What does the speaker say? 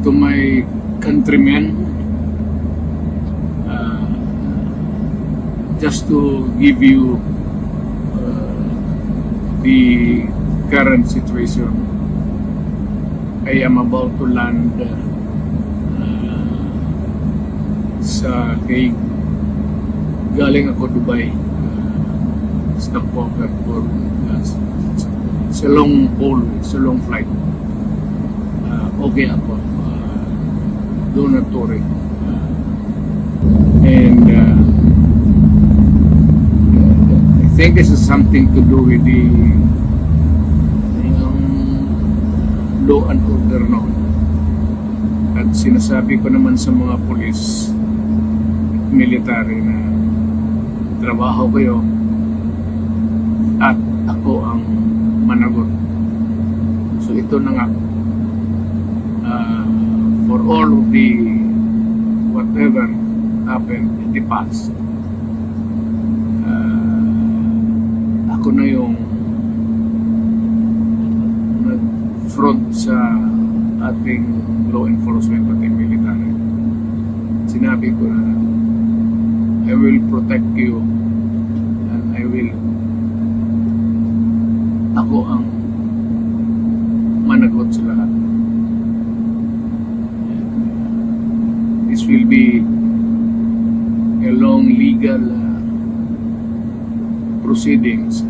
to my countrymen, just to give you the current situation. I am about to land sa Hague. Galing ako Dubai. Stopover for it's a long haul, it's a long flight. Okay ako. Do not worry. And I think this is something to do with the law and order noon. At sinasabi ko naman sa mga pulis at military na trabaho kayo at ako ang managot. So ito na nga, for all of the whatever happened in the past, ako na yung nag-front sa ating law enforcement at military. Sinabi ko na I will protect you and I will, ako ang managot sa lahat. This will be a long legal proceedings